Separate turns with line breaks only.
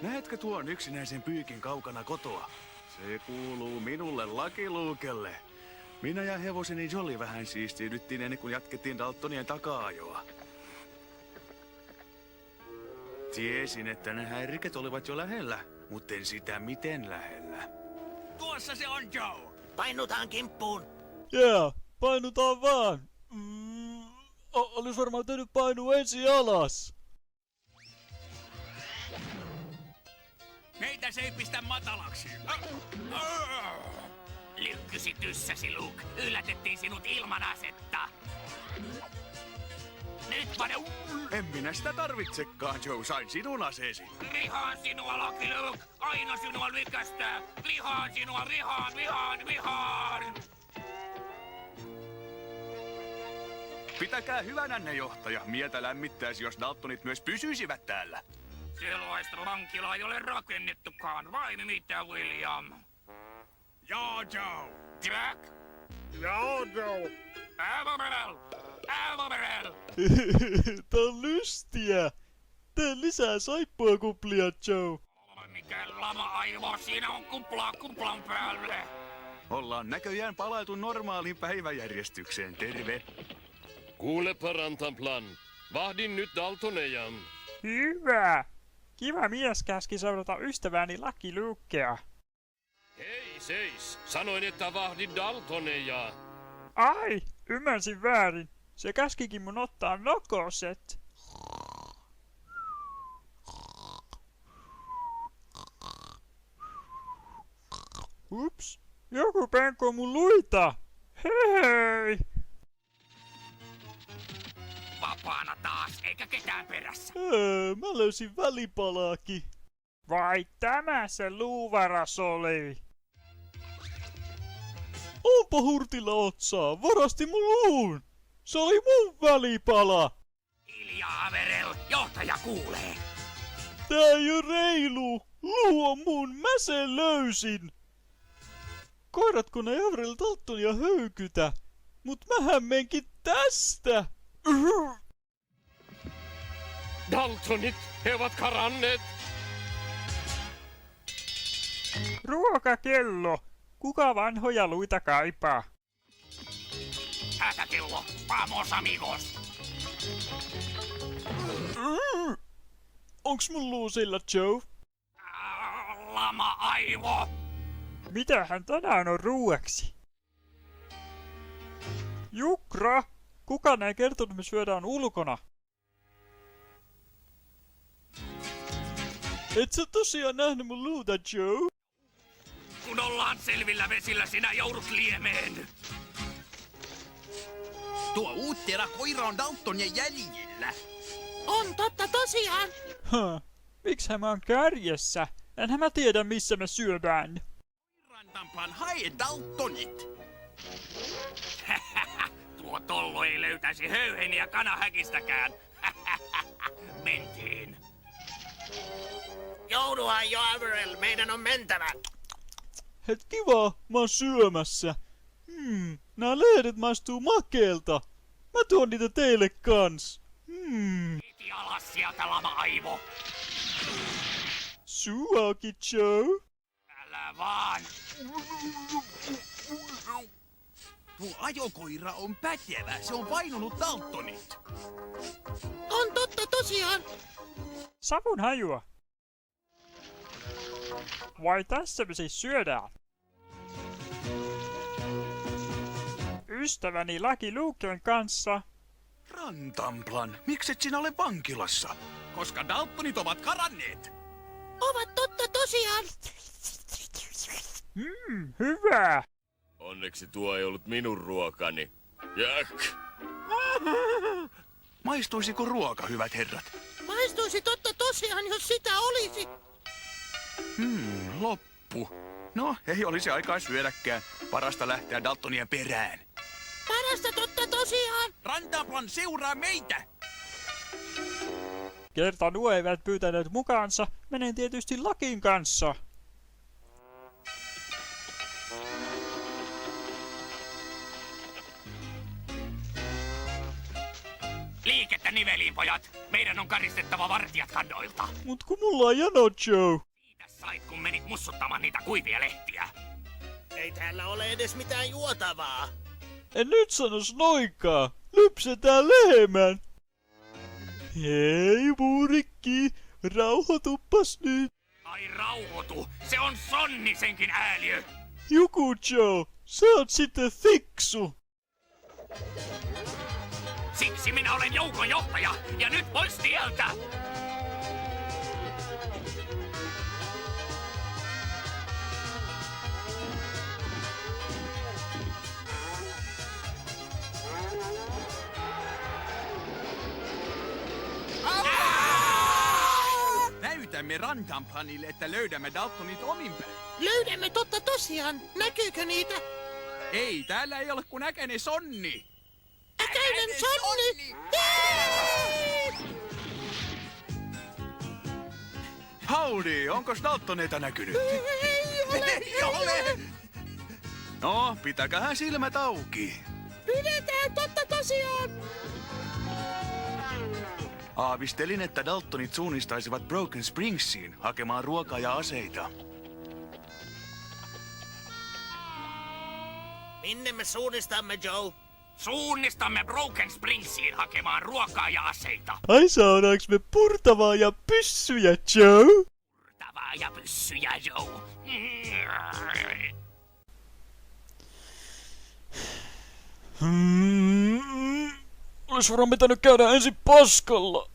Näetkö tuon yksinäisen pyykin kaukana kotoa? Se kuuluu minulle Lucky Lukelle. Minä ja hevoseni Jolly vähän siistiydyttiin ennen kuin jatkettiin Daltonien taka-ajoa. Tiesin, että ne häiriköt olivat jo lähellä, mutta en sitä miten lähellä. Tuossa se on, Joe!
Painutaan kimppuun.
Painutaan vaan. Olis varmaan täytyy painua ensin alas.
Meitä se ei pistä matalaksi.
Lykkysi tyssäsi, Luke. Yllätettiin sinut ilman asetta. Nyt pane...
En minä sitä tarvitsekaan, Joe. Sain sinun aseesi.
Vihaan sinua, Lucky Luke. Aina sinua lykästää. Vihaan sinua, vihaan.
Pitäkää hyvänänne, johtaja. Mieltä lämmittäisi, jos Daltonit myös pysyisivät täällä.
Sellaista vankilaa ei ole rakennettukaan. Vai mitä, William?
Joo, Joe.
Jack?
Joo, Joe.
Alvarell!
Tää on lystiä. Tee lisää saippuakuplia, Joe.
Mikä lama-aivo, siinä on kuplan päälle.
Ollaan näköjään palailtu normaaliin päiväjärjestykseen. Terve.
Kuulepa, Rantanplan. Vahdin nyt Daltoneja.
Hyvä! Kiva mies käski seurata ystävääni Lucky Lukea.
Hei, seis. Sanoin, että vahdin Daltoneja.
Ai, ymmärsin väärin. Se käskikin mun ottaa nokoset. Ups, joku penkoo mun luita. Hei!
Vapaana taas, eikä ketään perässä.
Mä löysin välipalaakin.
Vai tämä se luuvaras oli?
Onpa hurtilla otsaa, varasti mun luun. Se oli mun välipala.
Hiljaa, Averell, johtaja kuulee.
Tää ei oo reilu. Luu on mun, mä sen löysin. Koiratko ne Averell Daltonia höykytä? Mut mähän menkin tästä.
Daltonit, he ovat karanneet.
Ruokakello. Kuka vanhoja luita kaipaa?
Hätäkello, vamos amigos.
Onks mun luu sillä, Joe?
Lama-aivo.
Mitähän tänään on ruuaksi? Jukra! Kukaan ei kertonut, me syödään ulkona.
Et sä tosiaan nähnyt mun luuta, Joe?
Kun ollaan selvillä vesillä, sinä joudut liemeen.
Tuo uuttera koira on Daltonien jäljillä.
On totta tosiaan.
Mikshän mä oon kärjessä? Enhän mä tiedä, missä me syödään.
Rantanplan, hae Daltonit.
Tuo tollo ei löytäisi höyheniä kanahäkistäkään. Mentiin. Jouduhan jo, Averell. Meidän on mentävä.
Hetki vaan, mä oon syömässä. Nää lehdet maistuu makeelta. Mä tuon niitä teille kans.
Heti alas sieltä, lama-aivo.
Suu auki, Joe.
Älä vaan.
Tuo ajokoira on pätevä. Se on painunut Daltonit.
On totta tosiaan.
Savun hajua. Vai tässä me siis syödään? Ystäväni Lucky Luken kanssa.
Rantanplan, mikset sinä ole vankilassa? Koska Daltonit ovat karanneet.
Ovat totta tosiaan.
Hyvä!
Onneksi tuo ei ollut minun ruokani. Jack!
Maistuisiko ruoka, hyvät herrat?
Maistuisi totta tosiaan, jos sitä olisi.
Loppu. No, ei olisi aikaa syödäkään. Parasta lähteä Daltonien perään.
Parasta totta tosiaan.
Rantanplan seuraa meitä!
Kerta nuo eivät pyytäneet mukaansa, menen tietysti Lakin kanssa.
Liikettä Kättä niveliin, pojat. Meidän on karistettava vartijat kannoilta.
Mut kun mulla on jano, Joe.
Mitä sait, kun menit mussuttamaan niitä kuivia lehtiä?
Ei täällä ole edes mitään juotavaa.
En nyt sanos noikaa. Lypsetään lehmän. Hei, Muurikki. Rauhoituppas nyt.
Ai rauhoitu, se on Sonnisenkin ääliö.
Juku, Joe. Sä oot sitten fiksu.
Siksi minä olen joukon johtaja, ja nyt pois tieltä!
Näytämme Rantanplanille, että löydämme Daltonit omin päin.
Löydämme totta tosiaan. Näkyykö niitä?
Ei, täällä ei ole kuin äkäinen sonni.
Äkäinen sonni!
Howdy, onko Daltoneita näkynyt? Ei ole! No, pitäköhän silmät auki.
Pidetään totta tosiaan!
Aavistelin, että Daltonit suunnistaisivat Broken Springsiin hakemaan ruokaa ja aseita.
Minne me suunnistamme, Joe?
Suunnistamme Broken Springsiin hakemaan ruokaa ja aseita.
Ai saadaanks me purtavaa ja pyssyjä, Joe?
Tavaa ja pyssyjä, Joe.
Olis varmaan pitänyt käydä ensin paskalla.